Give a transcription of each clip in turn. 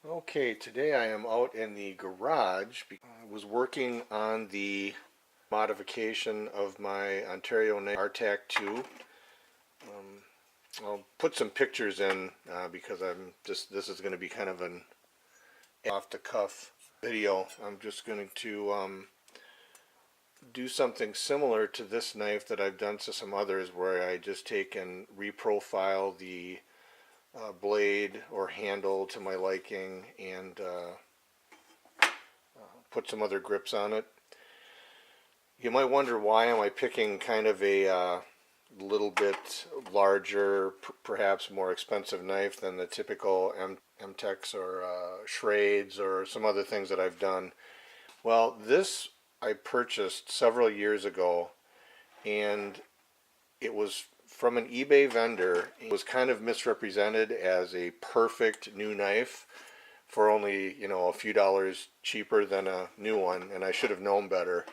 Okay, today I am out in the garage. I was working on the modification of my Ontario RTAK II. I'll put some pictures in because this is going to be kind of an off-the-cuff video. I'm just going to do something similar to this knife that I've done to some others, where I just take and reprofile the blade or handle to my liking and put some other grips on it. You might wonder, why am I picking kind of a little bit larger, perhaps more expensive knife than the typical MTEX or Schrades or some other things that I've done. Well, this I purchased several years ago, and it was from an eBay vendor. It was kind of misrepresented as a perfect new knife for only, a few dollars cheaper than a new one, and I should have known better.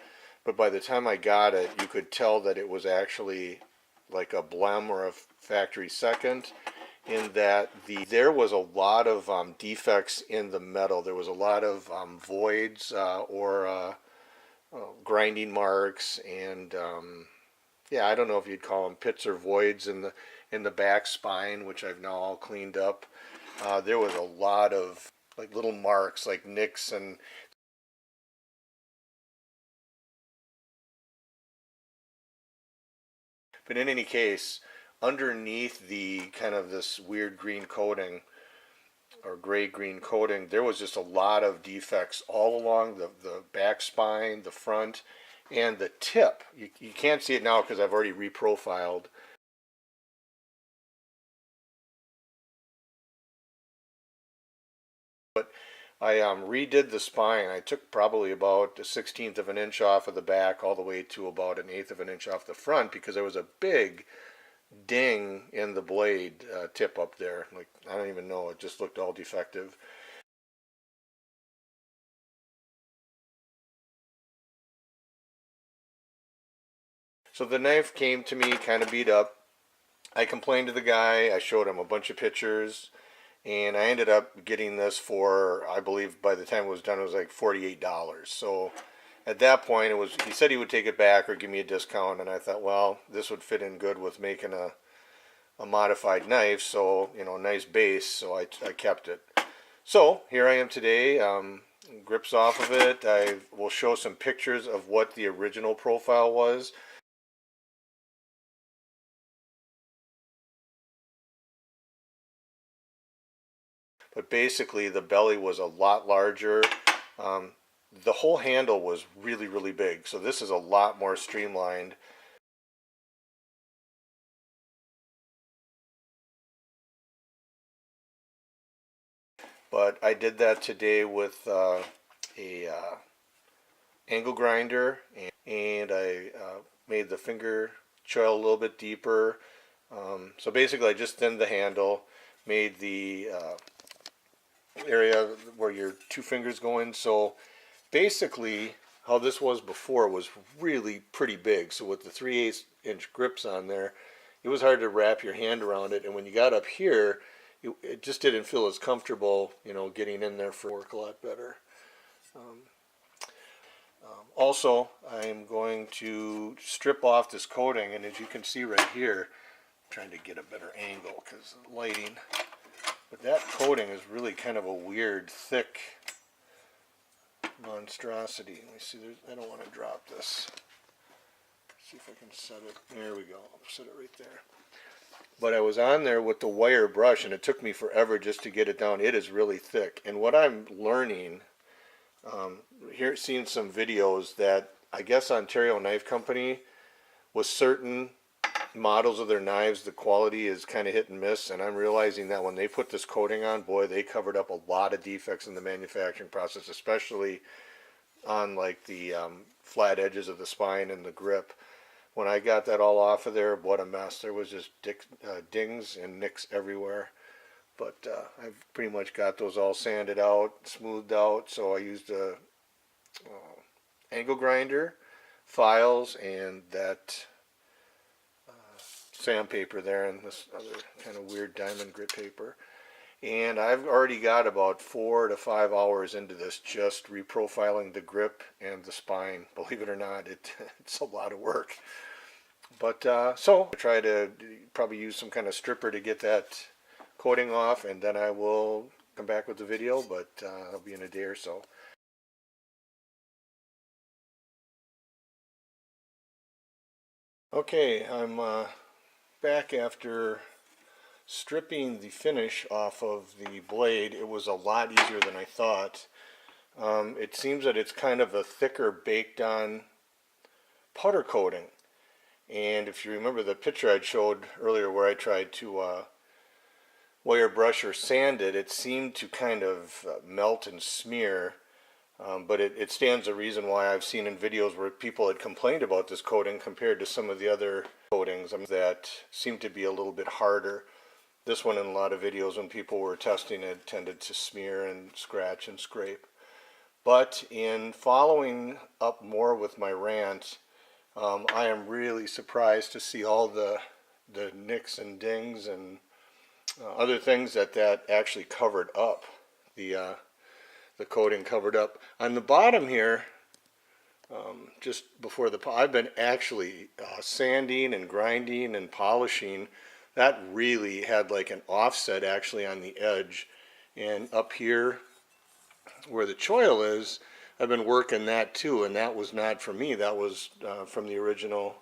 But by the time I got it, you could tell that it was actually like a blem or a factory second, in that there was a lot of defects in the metal. There was a lot of voids or grinding marks, and yeah, I don't know if you'd call them pits or voids in the back spine, which I've now all cleaned up. There was a lot of like little marks, like nicks, and but in any case, underneath the kind of this weird green coating or gray-green coating, there was just a lot of defects all along the back spine, the front, and the tip. You can't see it now because I've already reprofiled. But I redid the spine. I took probably about a 1/16 of an inch off of the back all the way to about an 1/8 of an inch off the front, because there was a big ding in the blade tip up there. Like, I don't even know, it just looked all defective. So the knife came to me kind of beat up. I complained to the guy. I showed him a bunch of pictures, and I ended up getting this for, I believe by the time it was done, it was like $48. So at that point, he said he would take it back or give me a discount, and I thought, well, this would fit in good with making a modified knife, so nice base, so I kept it. So here I am today. Grips off of it. I will show some pictures of what the original profile was. But basically the belly was a lot larger. The whole handle was really, really big, so this is a lot more streamlined. But I did that today with a angle grinder, and I made the finger choil a little bit deeper. So basically I just thinned the handle, made the area where your two fingers go in. So basically how this was before was really pretty big. So with the 3/8 inch grips on there, it was hard to wrap your hand around it. And when you got up here, it just didn't feel as comfortable, getting in there for work a lot better. Also, I'm going to strip off this coating, and as you can see right here, I'm trying to get a better angle because of the lighting, but that coating is really kind of a weird, thick monstrosity. Let me see, I don't want to drop this. Let's see if I can set it. There we go. I'll set it right there. But I was on there with the wire brush, and it took me forever just to get it down. It is really thick. And what I'm learning, here, seeing some videos, that I guess Ontario Knife Company, with certain models of their knives, the quality is kind of hit and miss. And I'm realizing that when they put this coating on, boy, they covered up a lot of defects in the manufacturing process, especially on like the flat edges of the spine and the grip. When I got that all off of there, what a mess. There was just dings and nicks everywhere. But I've pretty much got those all sanded out, smoothed out. So I used a angle grinder, files, and that sandpaper there, and this other kind of weird diamond grit paper. And I've already got about 4 to 5 hours into this, just reprofiling the grip and the spine. Believe it or not, it's a lot of work. But so I try to probably use some kind of stripper to get that coating off, and then I will come back with the video, but it'll be in a day or so. Okay, I'm back after stripping the finish off of the blade. It was a lot easier than I thought. It seems that it's kind of a thicker baked on powder coating. And if you remember the picture I showed earlier where I tried to wire brush or sand it, it seemed to kind of melt and smear. But it stands a reason why I've seen in videos where people had complained about this coating compared to some of the other coatings that seem to be a little bit harder. This one in a lot of videos when people were testing it tended to smear and scratch and scrape. But in following up more with my rant, I am really surprised to see all the nicks and dings and other things that actually covered up. The coating covered up. On the bottom here, just before I've been actually sanding and grinding and polishing. That really had like an offset actually on the edge. And up here where the choil is, I've been working that too, and that was not from me. That was from the original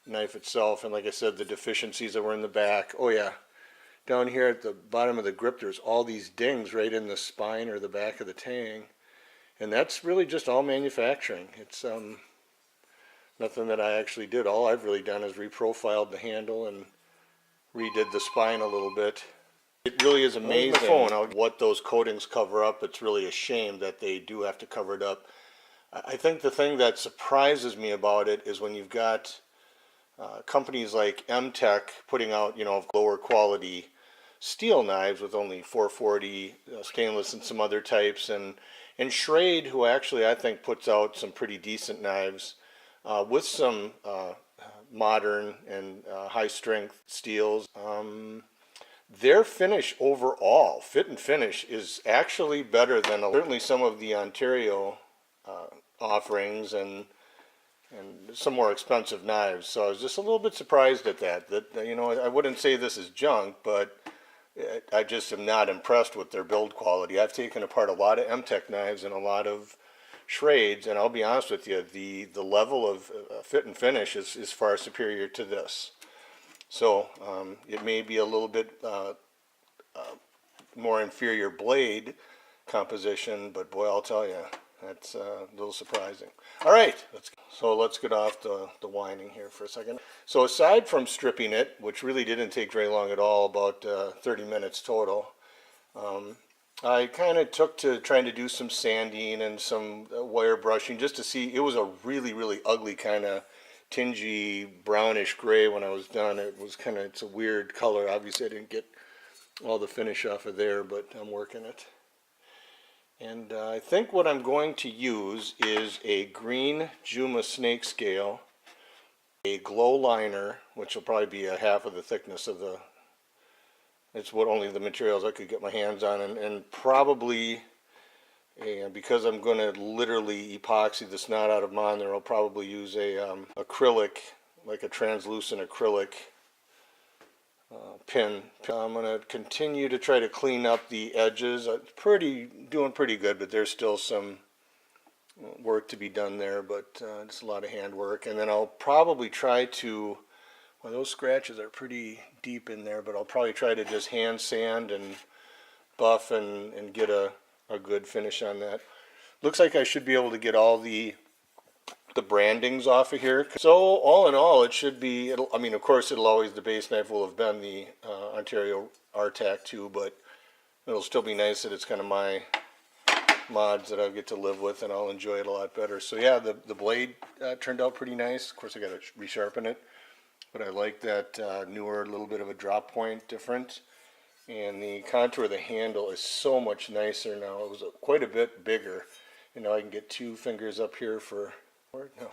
knife itself. And like I said, the deficiencies that were in the back. Oh yeah, down here at the bottom of the grip, there's all these dings right in the spine or the back of the tang. And that's really just all manufacturing. It's nothing that I actually did. All I've really done is reprofiled the handle and redid the spine a little bit. It really is amazing what those coatings cover up. It's really a shame that they do have to cover it up. I think the thing that surprises me about it is when you've got companies like RTAK putting out, lower quality steel knives with only 440 stainless and some other types, and Schrade, who actually I think puts out some pretty decent knives with some modern and high strength steels. Their finish overall, fit and finish, is actually better than certainly some of the Ontario offerings and some more expensive knives. So I was just a little bit surprised at that. I wouldn't say this is junk, but I just am not impressed with their build quality. I've taken apart a lot of RTAK knives and a lot of Schrades, and I'll be honest with you, the level of fit and finish is far superior to this. So it may be a little bit more inferior blade composition, but boy, I'll tell you, that's a little surprising. All right, let's get off the whining here for a second. So aside from stripping it, which really didn't take very long at all, about 30 minutes total, I kind of took to trying to do some sanding and some wire brushing just to see. It was a really, really ugly kind of tingy brownish gray when I was done. It's a weird color. Obviously I didn't get all the finish off of there, but I'm working it. And I think what I'm going to use is a Green Juma snake scale, a glow liner, which will probably be a half of the thickness of it's what only the materials I could get my hands on, and probably, because I'm going to literally epoxy this knot out of mine, I'll probably use a acrylic, like a translucent acrylic pin. I'm going to continue to try to clean up the edges. Doing pretty good, but there's still some work to be done there, but it's a lot of hand work. And then I'll probably try to, well, those scratches are pretty deep in there, but I'll probably try to just hand sand and buff and get a good finish on that. Looks like I should be able to get all the brandings off of here. So all in all, it should be, of course the base knife will have been the Ontario RTAK II, but it'll still be nice that it's kind of my mods that I'll get to live with, and I'll enjoy it a lot better. So yeah, the blade turned out pretty nice. Of course I got to resharpen it, but I like that newer little bit of a drop point different. And the contour of the handle is so much nicer now. It was quite a bit bigger. I can get 2 fingers up here for, no.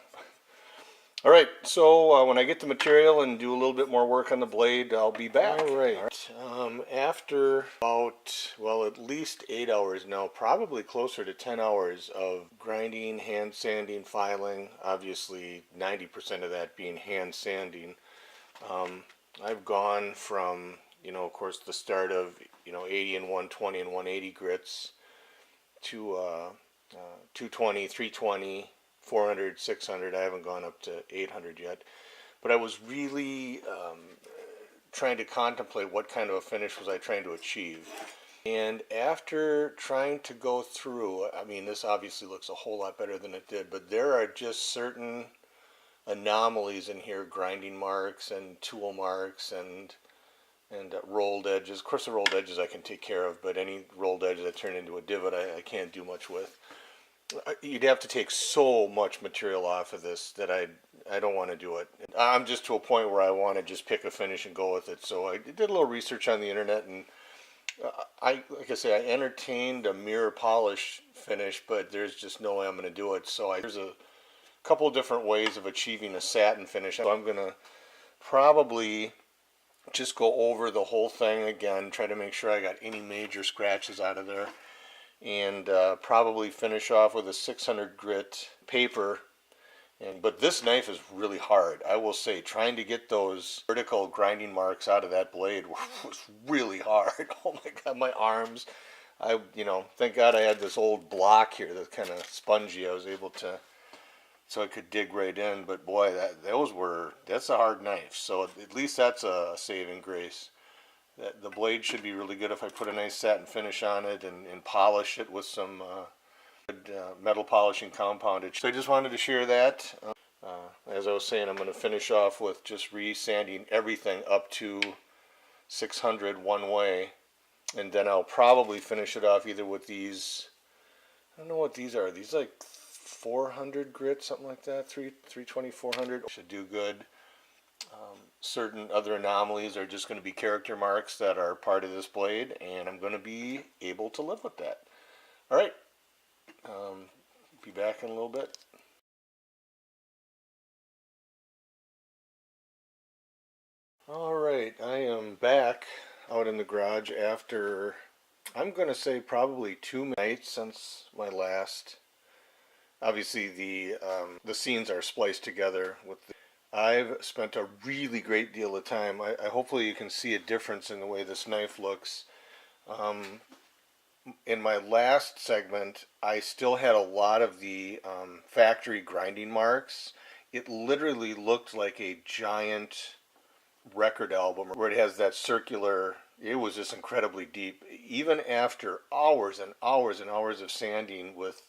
All right, so when I get the material and do a little bit more work on the blade, I'll be back. All right. After about, well, at least 8 hours now, probably closer to 10 hours of grinding, hand sanding, filing, obviously 90% of that being hand sanding, I've gone from, of course, the start of, 80 and 120 and 180 grits to 220, 320, 400, 600. I haven't gone up to 800 yet. But I was really trying to contemplate what kind of a finish was I trying to achieve. And after trying to go through, I mean, this obviously looks a whole lot better than it did, but there are just certain anomalies in here, grinding marks and tool marks and rolled edges. Of course, the rolled edges I can take care of, but any rolled edge that turn into a divot, I can't do much with. You'd have to take so much material off of this that I don't want to do it. I'm just to a point where I want to just pick a finish and go with it. So I did a little research on the internet, and like I say, I entertained a mirror polish finish, but there's just no way I'm going to do it. So there's a couple of different ways of achieving a satin finish. So I'm going to probably just go over the whole thing again, try to make sure I got any major scratches out of there, and probably finish off with a 600 grit paper. But this knife is really hard. I will say, trying to get those vertical grinding marks out of that blade was really hard. Oh my God, my arms. Thank God I had this old block here that's kind of spongy. I was able to, so I could dig right in. But boy, that's a hard knife. So at least that's a saving grace. The blade should be really good if I put a nice satin finish on it and polish it with some good metal polishing compoundage. So I just wanted to share that. As I was saying, I'm going to finish off with just re-sanding everything up to 600 one way, and then I'll probably finish it off either with these. I don't know what these are. These like 400 grit, something like that. 320, 400 should do good. Certain other anomalies are just going to be character marks that are part of this blade, and I'm going to be able to live with that. All right. Be back in a little bit. All right, I am back out in the garage after, I'm going to say, probably 2 nights since my last. Obviously, the scenes are spliced together with. I've spent a really great deal of time. I hopefully you can see a difference in the way this knife looks. Um, in my last segment, I still had a lot of the factory grinding marks. It literally looked like a giant record album where it has that circular. It was just incredibly deep. Even after hours and hours and hours of sanding with,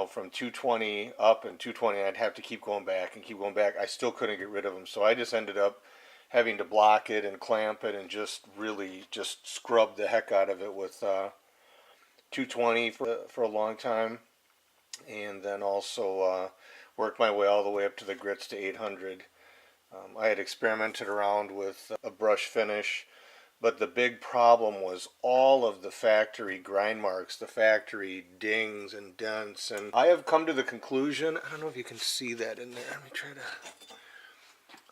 from 220 up and 220, I'd have to keep going back and keep going back. I still couldn't get rid of them, so I just ended up having to block it and clamp it and just really just scrub the heck out of it with 220 for a long time, and then also worked my way all the way up to the grits to 800. I had experimented around with a brush finish, but the big problem was all of the factory grind marks, the factory dings and dents. And I have come to the conclusion, I don't know if you can see that in there. Let me try to.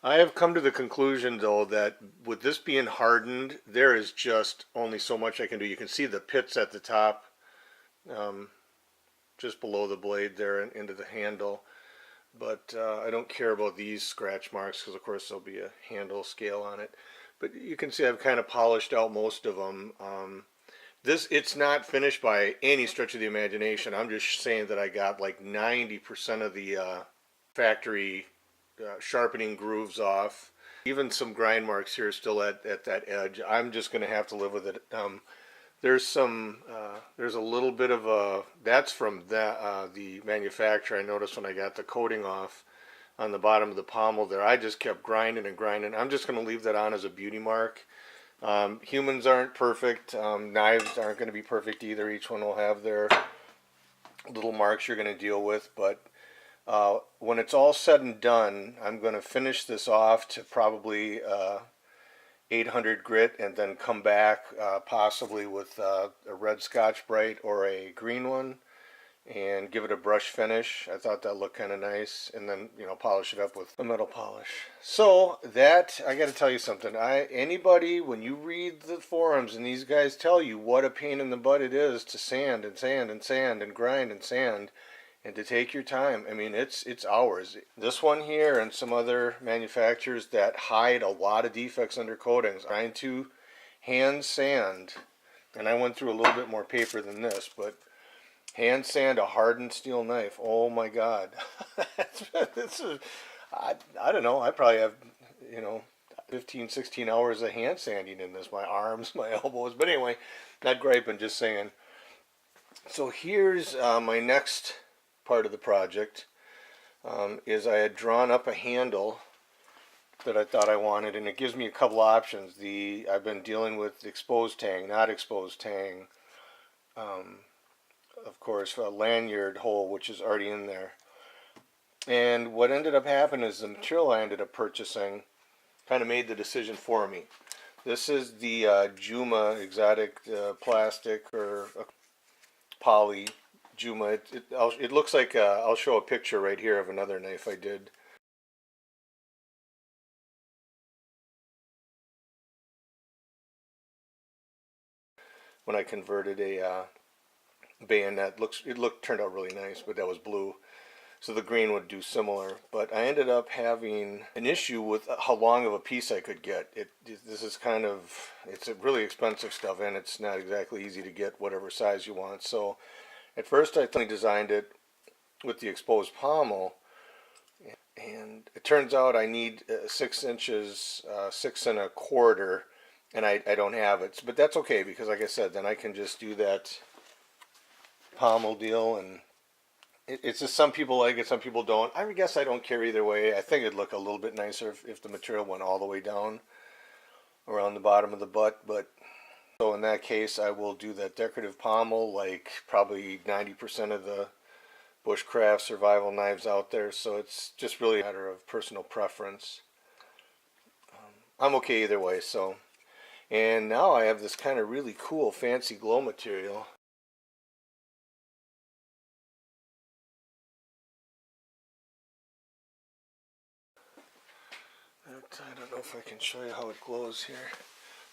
I have come to the conclusion, though, that with this being hardened, there is just only so much I can do. You can see the pits at the top, just below the blade there and into the handle. But I don't care about these scratch marks because, of course, there'll be a handle scale on it. But you can see I've kind of polished out most of them. It's not finished by any stretch of the imagination. I'm just saying that I got like 90% of the factory sharpening grooves off. Even some grind marks here still at that edge. I'm just going to have to live with it. There's a little bit of a, that's from the manufacturer. I noticed when I got the coating off on the bottom of the pommel there, I just kept grinding and grinding. I'm just going to leave that on as a beauty mark. Humans aren't perfect. Knives aren't going to be perfect either. Each one will have their little marks you're going to deal with. But when it's all said and done, I'm going to finish this off to probably 800 grit and then come back possibly with a red Scotch Brite or a green one and give it a brush finish. I thought that looked kind of nice, and then polish it up with a metal polish. So that, I got to tell you something. Anybody, when you read the forums and these guys tell you what a pain in the butt it is to sand and sand and sand and grind and sand, and to take your time, I mean, it's hours. This one here and some other manufacturers that hide a lot of defects under coatings, trying to hand sand, and I went through a little bit more paper than this, but hand sand a hardened steel knife. Oh my God. I don't know. I probably have, 15, 16 hours of hand sanding in this. My arms, my elbows. But anyway, not griping, just saying. So here's my next part of the project. Is I had drawn up a handle that I thought I wanted, and it gives me a couple options. I've been dealing with exposed tang, not exposed tang. Of course, a lanyard hole, which is already in there. And what ended up happening is the material I ended up purchasing kind of made the decision for me. This is the Juma exotic plastic or poly Juma. It looks like, I'll show a picture right here of another knife I did. When I converted a bayonet, turned out really nice, but that was blue. So the green would do similar, but I ended up having an issue with how long of a piece I could get. This is it's a really expensive stuff, and it's not exactly easy to get whatever size you want. So at first I designed it with the exposed pommel, and it turns out I need 6 inches, 6 1/4, and I don't have it. But that's okay, because like I said, then I can just do that pommel deal, and it's just some people like it, some people don't. I guess I don't care either way. I think it'd look a little bit nicer if the material went all the way down around the bottom of the butt. But so in that case, I will do that decorative pommel like probably 90% of the bushcraft survival knives out there. So it's just really a matter of personal preference. I'm okay either way. So, and now I have this kind of really cool fancy glow material. I don't know if I can show you how it glows here,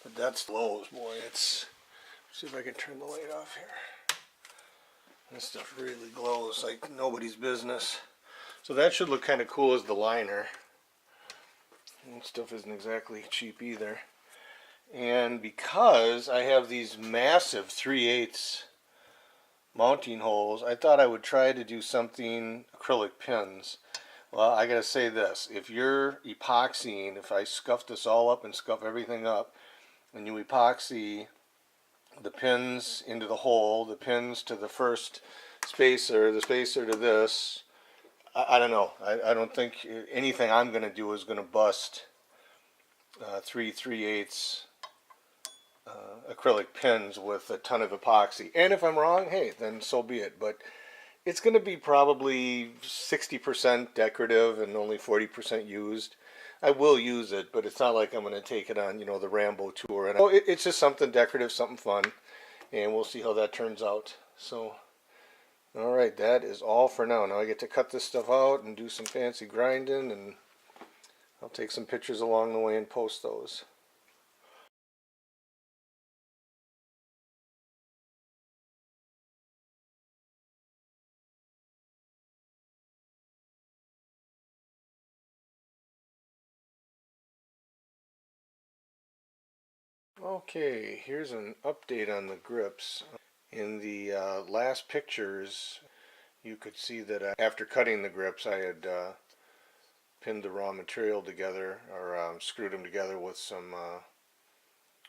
but that's glows, boy. Let's see if I can turn the light off here. This stuff really glows like nobody's business. So that should look kind of cool as the liner. And stuff isn't exactly cheap either. And because I have these massive 3/8 mounting holes, I thought I would try to do something acrylic pins. Well, I gotta say this, if you're epoxying, if I scuff this all up and scuff everything up, and you epoxy the pins into the hole, the pins to the first spacer, the spacer to this, I don't know. I don't think anything I'm gonna do is gonna bust 3/8 acrylic pins with a ton of epoxy. And if I'm wrong, hey, then so be it. But it's going to be probably 60% decorative and only 40% used. I will use it, but it's not like I'm going to take it on, the Rambo tour. And it's just something decorative, something fun, and we'll see how that turns out. So, all right, that is all for now. Now I get to cut this stuff out and do some fancy grinding, and I'll take some pictures along the way and post those. Okay, here's an update on the grips. In the last pictures, you could see that after cutting the grips, I had pinned the raw material together, or screwed them together with some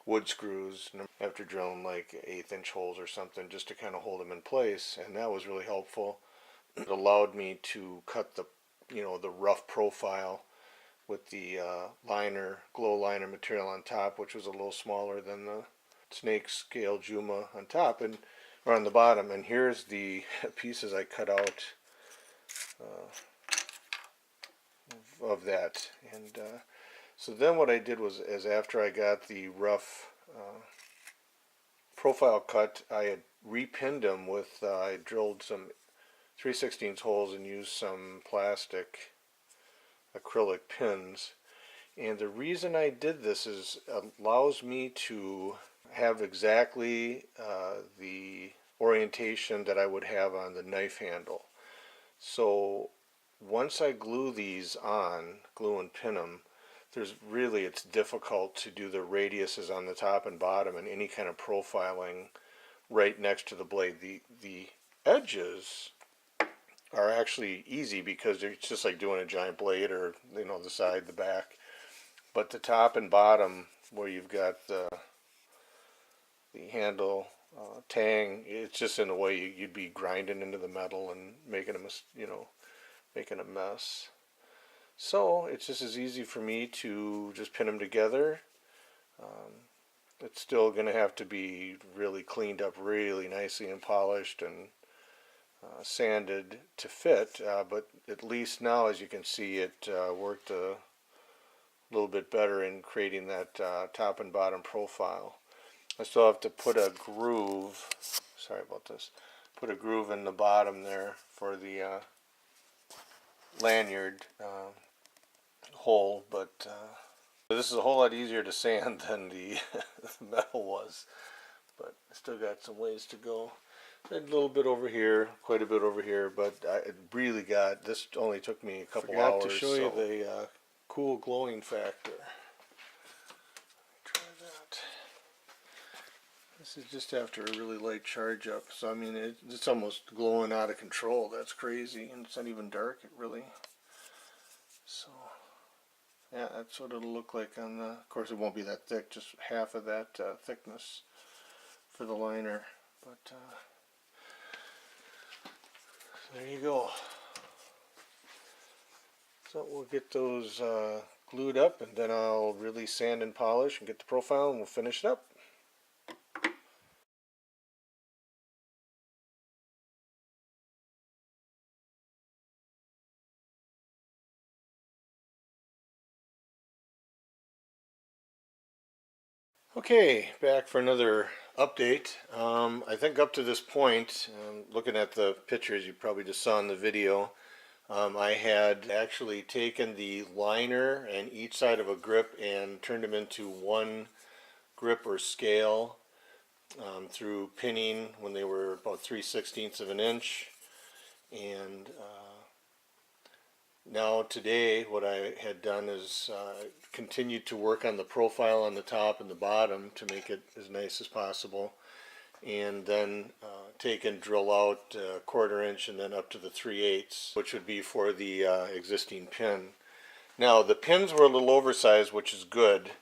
wood screws after drilling like 1/8 inch holes or something, just to kind of hold them in place, and that was really helpful. It allowed me to cut the rough profile with the glow liner material on top, which was a little smaller than the snake scale Juma on top or on the bottom. And here's the pieces I cut out of that. And so then what I did was, after I got the rough profile cut, I had repinned them with, I drilled some 3/16 holes and use some plastic acrylic pins. And the reason I did this is it allows me to have exactly the orientation that I would have on the knife handle. So once I glue these on, glue and pin them, it's difficult to do the radiuses on the top and bottom and any kind of profiling right next to the blade. The edges are actually easy because it's just like doing a giant blade, or the side, the back. But the top and bottom, where you've got the handle tang, it's just in the way you'd be grinding into the metal and making making a mess. So it's just as easy for me to just pin them together. It's still going to have to be really cleaned up really nicely and polished and sanded to fit, but at least now, as you can see, it worked a little bit better in creating that top and bottom profile. I still have to put a groove, sorry about this, put a groove in the bottom there for the lanyard hole, but this is a whole lot easier to sand than the metal was, but I still got some ways to go. A little bit over here, quite a bit over here, but this only took me a couple hours. Forgot to show you the cool glowing factor. Try that. This is just after a really light charge up, so I mean it's almost glowing out of control. That's crazy, and it's not even dark. So yeah, that's what it'll look like on the. Of course, it won't be that thick, just half of that thickness for the liner, but. There you go. So we'll get those glued up, and then I'll really sand and polish and get the profile, and we'll finish it up. Okay, back for another update. I think up to this point, looking at the pictures you probably just saw in the video, I had actually taken the liner and each side of a grip and turned them into one grip or scale through pinning when they were about 3/16 of an inch. And now today what I had done is continued to work on the profile on the top and the bottom to make it as nice as possible, and then take and drill out 1/4 inch and then up to the 3/8, which would be for the existing pin. Now the pins were a little oversized, which is good,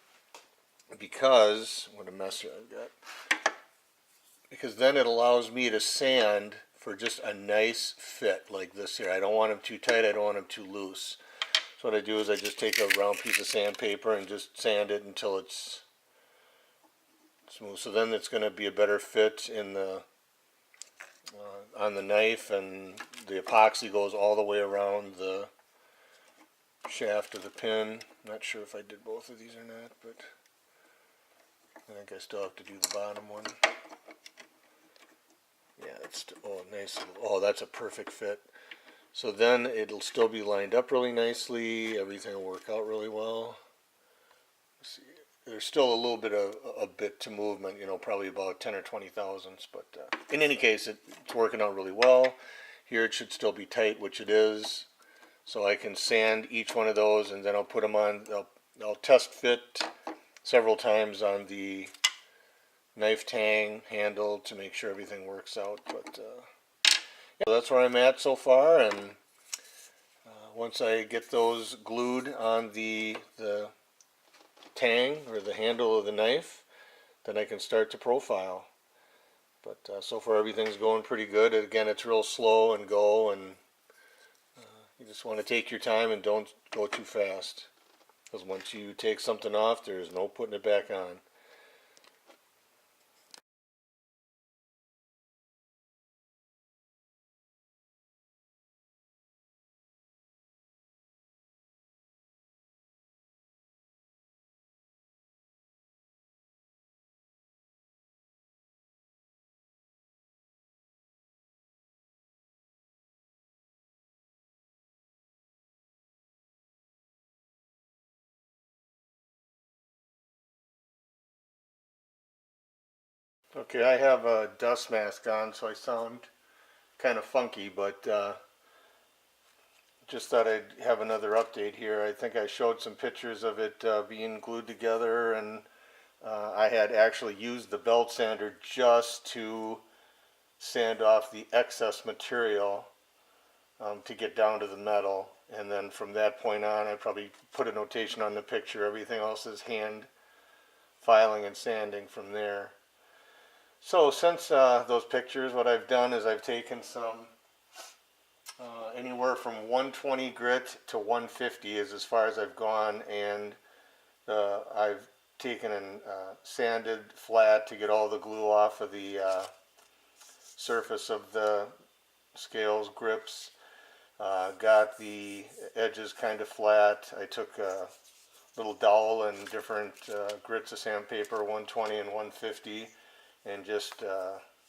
because what a mess here I've got, because then it allows me to sand for just a nice fit like this here. I don't want them too tight, I don't want them too loose. So what I do is I just take a round piece of sandpaper and just sand it until it's smooth. So then it's going to be a better fit in the on the knife, and the epoxy goes all the way around the shaft of the pin. Not sure if I did both of these or not, but I think I still have to do the bottom one. Yeah, it's nice. That's a perfect fit. So then it'll still be lined up really nicely. Everything will work out really well. Let's see. There's still a little bit of a bit to movement, probably about 10 or 20 thousandths, but in any case, it's working out really well. Here it should still be tight, which it is. So I can sand each one of those, and then I'll put them on. I'll test fit several times on the knife tang handle to make sure everything works out. But yeah, that's where I'm at so far, and once I get those glued on the tang or the handle of the knife, then I can start to profile. But so far everything's going pretty good. Again, it's real slow and go, and you just want to take your time and don't go too fast, because once you take something off, there's no putting it back on. Okay, I have a dust mask on, so I sound kind of funky, but just thought I'd have another update here. I think I showed some pictures of it being glued together, and I had actually used the belt sander just to sand off the excess material to get down to the metal. And then from that point on, I probably put a notation on the picture. Everything else is hand filing and sanding from there. So since those pictures, what I've done is I've taken some anywhere from 120 grit to 150 is as far as I've gone, and I've taken and sanded flat to get all the glue off of the surface of the scales, grips. Got the edges kind of flat. I took a little dowel and different grits of sandpaper, 120 and 150, and just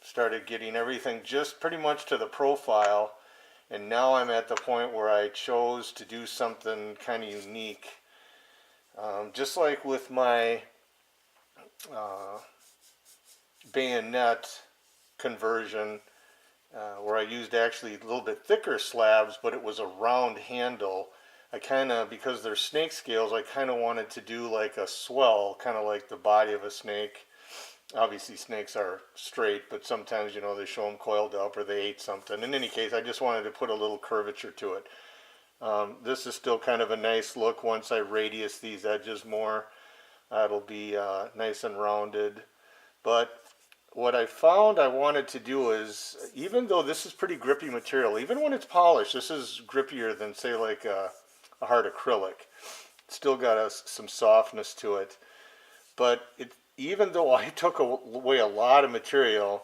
started getting everything just pretty much to the profile. And now I'm at the point where I chose to do something kind of unique. Just like with my bayonet conversion, where I used actually a little bit thicker slabs, but it was a round handle. I kind of, because they're snake scales, I kind of wanted to do like a swell, kind of like the body of a snake. Obviously snakes are straight, but sometimes, you know, they show them coiled up or they ate something. In any case, I just wanted to put a little curvature to it. This is still kind of a nice look. Once I radius these edges more, it'll be nice and rounded. But what I found I wanted to do is, even though this is pretty grippy material, even when it's polished, this is grippier than, say, like a hard acrylic. It's still got some softness to it. But even though I took away a lot of material,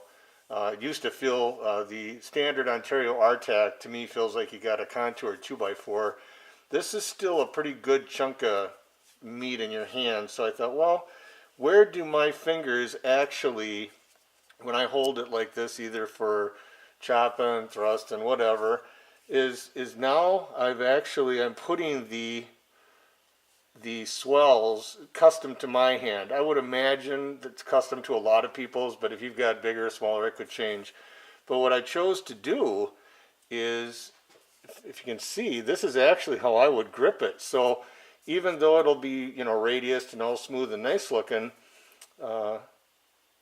it used to feel, the standard Ontario RTAK to me feels like you got a contoured 2x4. This is still a pretty good chunk of meat in your hand. So I thought, well, where do my fingers actually, when I hold it like this, either for chopping, thrusting, whatever, is now I'm putting the swells custom to my hand. I would imagine it's custom to a lot of people's, but if you've got bigger or smaller, it could change. But what I chose to do is, if you can see, this is actually how I would grip it. So even though it'll be, you know, radiused and all smooth and nice looking,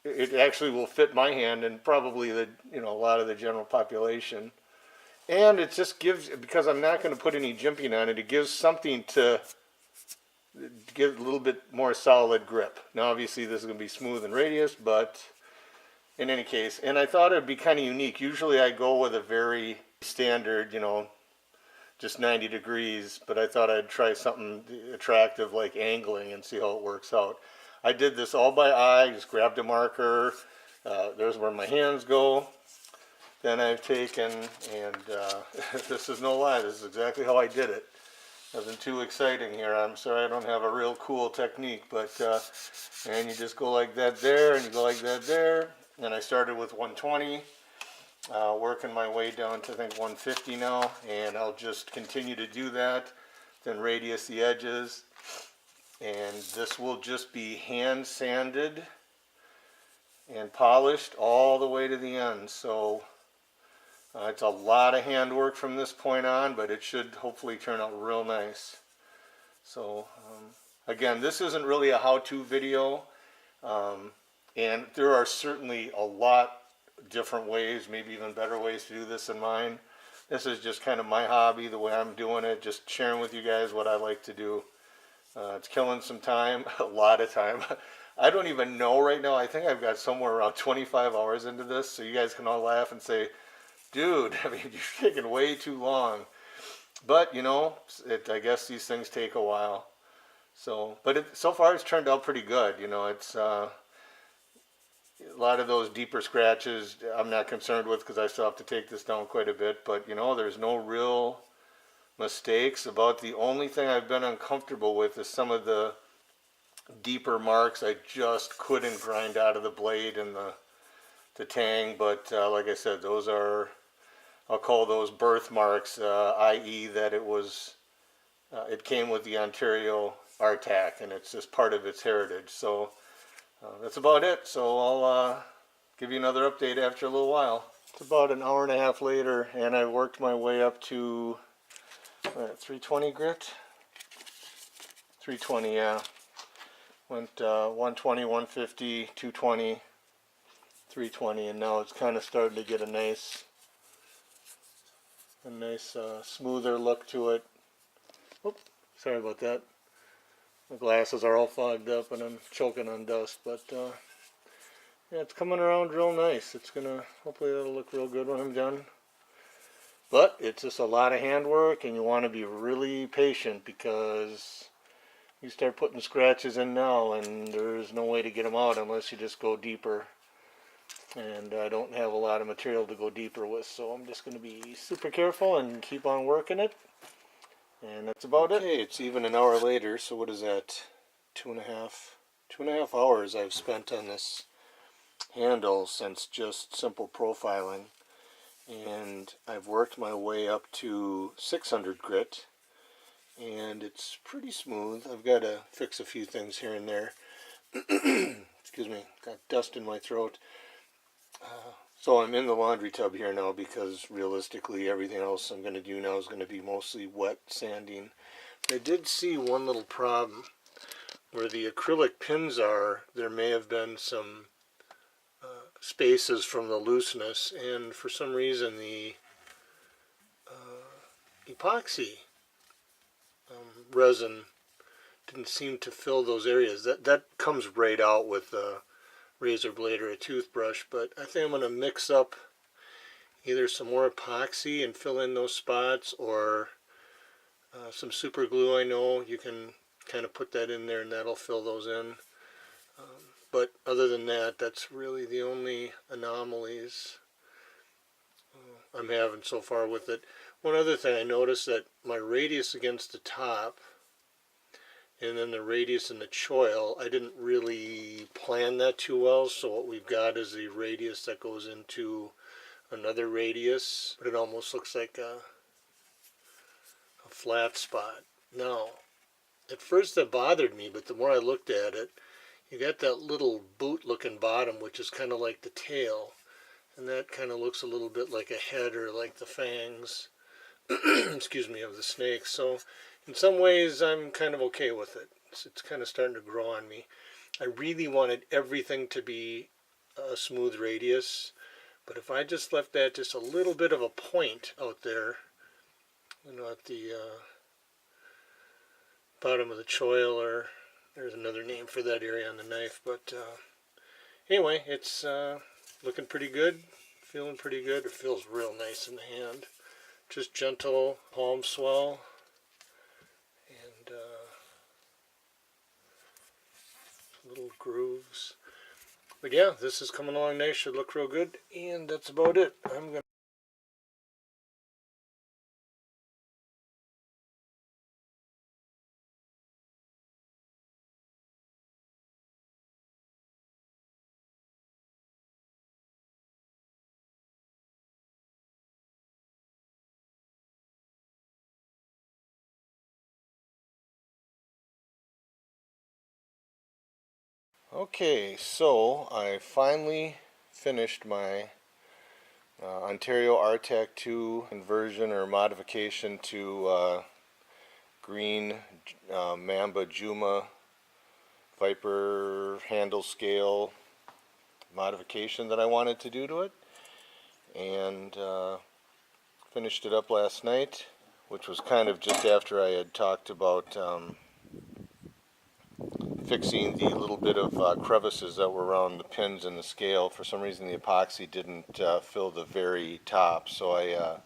it actually will fit my hand and probably a lot of the general population. And it just gives, because I'm not going to put any jimping on it, it gives something to give a little bit more solid grip. Now obviously this is going to be smooth and radius, but in any case, and I thought it'd be kind of unique. Usually I go with a very standard, just 90 degrees, but I thought I'd try something attractive like angling and see how it works out. I did this all by eye, just grabbed a marker, there's where my hands go. Then I've taken, and this is no lie, this is exactly how I did it. Nothing too exciting here. I'm sorry I don't have a real cool technique, but and you just go like that there, and you go like that there. And I started with 120, working my way down to I think 150 now, and I'll just continue to do that. Then radius the edges, and this will just be hand sanded and polished all the way to the end. So it's a lot of handwork from this point on, but it should hopefully turn out real nice. So again, this isn't really a how-to video, and there are certainly a lot different ways, maybe even better ways to do this than mine. This is just kind of my hobby, the way I'm doing it, just sharing with you guys what I like to do. It's killing some time, a lot of time. I don't even know right now. I think I've got somewhere around 25 hours into this, so you guys can all laugh and say, dude, I mean, you're taking way too long. But, I guess these things take a while. So, but so far it's turned out pretty good. It's a lot of those deeper scratches I'm not concerned with because I still have to take this down quite a bit. But, there's no real mistakes. About the only thing I've been uncomfortable with is some of the deeper marks I just couldn't grind out of the blade and the tang. But like I said, those are, I'll call those birthmarks, i.e. that it came with the Ontario RTAK, and it's just part of its heritage. So that's about it. So I'll give you another update after a little while. It's about an hour and a half later, and I worked my way up to 320 grit. 320, yeah. Went 120, 150, 220, 320, and now it's kind of starting to get a nice smoother look to it. Oops, sorry about that. My glasses are all fogged up and I'm choking on dust, but yeah, it's coming around real nice. It's gonna, hopefully it'll look real good when I'm done. But it's just a lot of handwork, and you want to be really patient because you start putting scratches in now and there's no way to get them out unless you just go deeper. And I don't have a lot of material to go deeper with, so I'm just going to be super careful and keep on working it. And that's about it. Okay, it's even an hour later, so what is that? Two and a half hours I've spent on this handle since just simple profiling. And I've worked my way up to 600 grit, and it's pretty smooth. I've got to fix a few things here and there. Excuse me, got dust in my throat. So I'm in the laundry tub here now because realistically everything else I'm going to do now is going to be mostly wet sanding. I did see one little problem where the acrylic pins are. There may have been some spaces from the looseness, and for some reason the epoxy resin didn't seem to fill those areas. That comes right out with the razor blade or a toothbrush, but I think I'm going to mix up either some more epoxy and fill in those spots, or some super glue. I know you can kind of put that in there and that'll fill those in. But other than that, that's really the only anomalies I'm having so far with it. One other thing I noticed, that my radius against the top and then the radius in the choil, I didn't really plan that too well, so what we've got is the radius that goes into another radius, but it almost looks like a flat spot. Now, at first that bothered me, but the more I looked at it, you got that little boot looking bottom, which is kind of like the tail, and that kind of looks a little bit like a head or like the fangs excuse me, of the snake. So in some ways I'm kind of okay with it. It's kind of starting to grow on me. I really wanted everything to be a smooth radius, but if I just left that just a little bit of a point out there, you know, at the bottom of the choil, or there's another name for that area on the knife, but anyway, it's looking pretty good, feeling pretty good. It feels real nice in the hand. Just gentle palm swell, and little grooves. But yeah, this is coming along nice, should look real good, and that's about it. I'm gonna Okay, so I finally finished my Ontario RTAK II conversion or modification to Green Mamba Juma Viper handle scale modification that I wanted to do to it, and finished it up last night, which was kind of just after I had talked about fixing the little bit of crevices that were around the pins in the scale. For some reason the epoxy didn't fill the very top, so I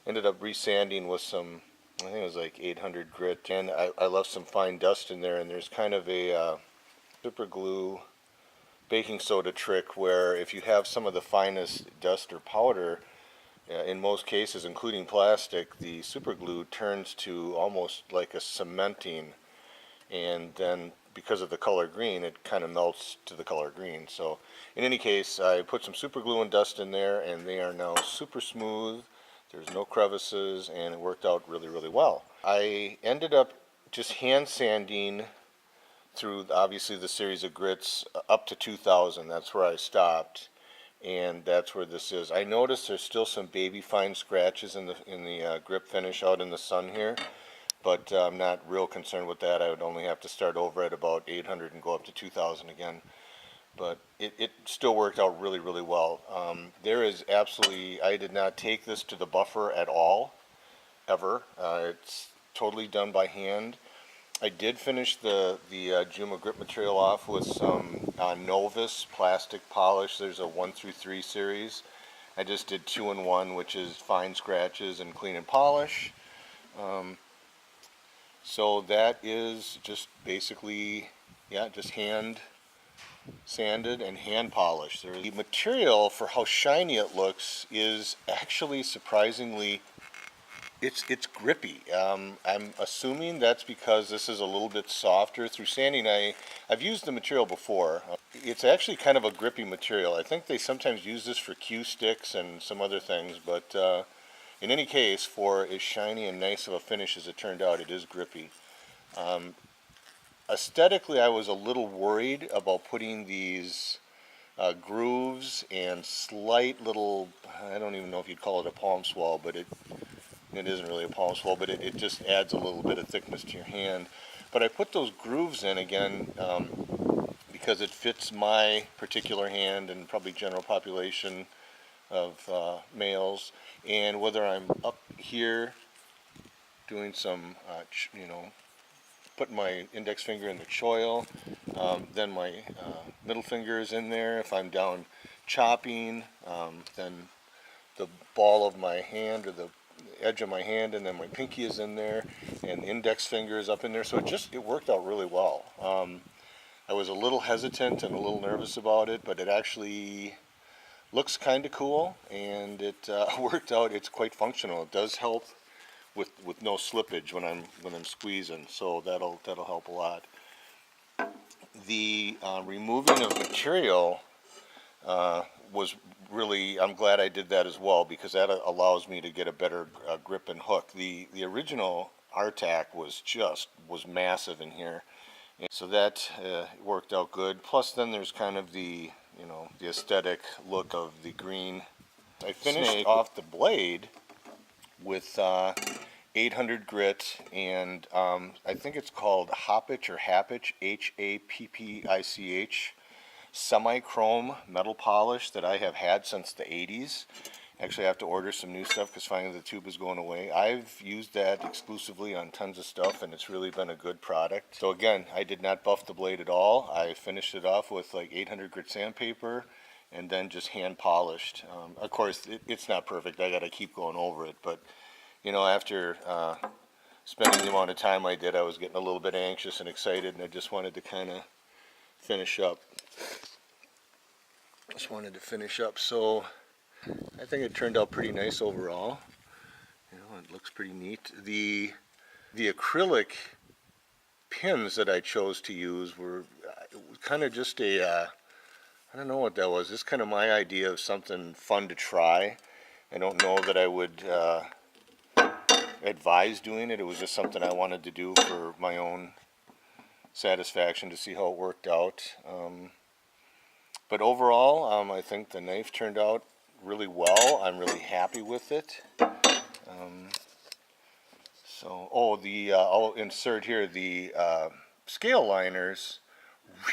ended up resanding with some, I think it was like 800 grit, and I left some fine dust in there, and there's kind of a super glue baking soda trick where if you have some of the finest dust or powder, in most cases including plastic, the super glue turns to almost like a cementing, and then because of the color green, it kind of melts to the color green. So in any case, I put some super glue and dust in there, and they are now super smooth. There's no crevices, and it worked out really, really well. I ended up just hand sanding through obviously the series of grits up to 2000. That's where I stopped. and that's where this is. I noticed there's still some baby fine scratches in the grip finish out in the sun here, but I'm not real concerned with that. I would only have to start over at about 800 and go up to 2000 again. But it still worked out really, really well. There is absolutely, I did not take this to the buffer at all, ever. It's totally done by hand. I did finish the Juma grip material off with some Novus plastic polish. There's a 1 through 3 series. I just did 2-in-1, which is fine scratches and clean and polish. So that is just basically, yeah, just hand sanded and hand polished. The material, for how shiny it looks, is actually surprisingly, it's grippy. I'm assuming that's because this is a little bit softer. Through sanding, I've used the material before. It's actually kind of a grippy material. I think they sometimes use this for cue sticks and some other things, but in any case, for as shiny and nice of a finish as it turned out, it is grippy. Aesthetically, I was a little worried about putting these grooves and slight little, I don't even know if you'd call it a palm swell, but it isn't really a palm swell, but it just adds a little bit of thickness to your hand. But I put those grooves in again because it fits my particular hand and probably general population of males. And whether I'm up here doing some, putting my index finger in the choil, then my middle finger is in there. If I'm down chopping, then the ball of my hand or the edge of my hand, and then my pinky is in there, and the index finger is up in there. So it worked out really well. I was a little hesitant and a little nervous about it, but it actually looks kind of cool, and it worked out. It's quite functional. It does help with no slippage when I'm squeezing, so that'll help a lot. The removing of material was really, I'm glad I did that as well, because that allows me to get a better grip and hook. The original RTAK was massive in here, and so that worked out good. Plus then there's kind of the the aesthetic look of the green. I finished off the blade with 800 grit, and I think it's called Hoppich or Happich, Happich, semi-chrome metal polish that I have had since the 80s. Actually, I have to order some new stuff because finally the tube is going away. I've used that exclusively on tons of stuff, and it's really been a good product. So again, I did not buff the blade at all. I finished it off with like 800 grit sandpaper and then just hand polished. Of course, it's not perfect. I got to keep going over it, but after spending the amount of time I did, I was getting a little bit anxious and excited, and I just wanted to kind of finish up. So I think it turned out pretty nice overall. It looks pretty neat. The acrylic pins that I chose to use were kind of just I don't know what that was. Just kind of my idea of something fun to try. I don't know that I would advise doing it. It was just something I wanted to do for my own satisfaction to see how it worked out. But overall, I think the knife turned out really well. I'm really happy with it. I'll insert here the scale liners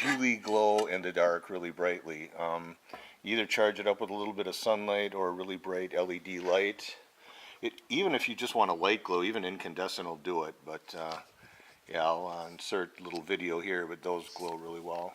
really glow in the dark really brightly. You either charge it up with a little bit of sunlight or a really bright LED light. Even if you just want a light glow, even incandescent will do it. But yeah, I'll insert a little video here, but those glow really well.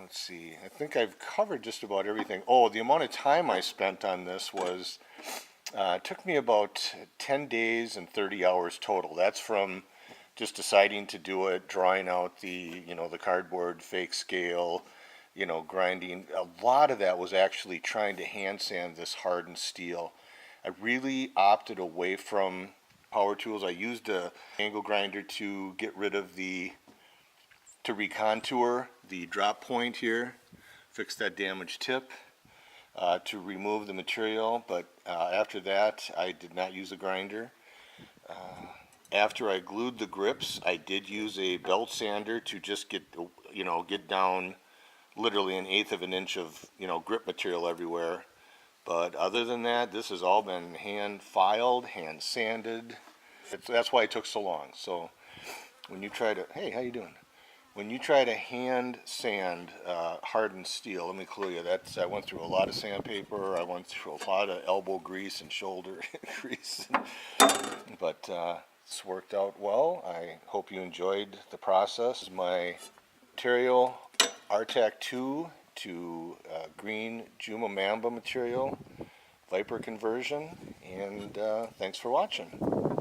let's see, I think I've covered just about everything. Oh, the amount of time I spent on this was, it took me about 10 days and 30 hours total. That's from just deciding to do it, drawing out the, the cardboard fake scale, grinding. A lot of that was actually trying to hand sand this hardened steel. I really opted away from power tools. I used a angle grinder to get rid of to recontour the drop point here, fix that damaged tip, to remove the material, but after that I did not use a grinder. After I glued the grips, I did use a belt sander to just get down literally 1/8 of an inch of grip material everywhere. But other than that, this has all been hand filed, hand sanded. That's why it took so long. So when you try to, hey, how you doing? When you try to hand sand hardened steel, let me clue you, I went through a lot of sandpaper, I went through a lot of elbow grease and shoulder grease, but it's worked out well. I hope you enjoyed the process. My material, RTAK II to Green Mamba material, Viper conversion, and thanks for watching.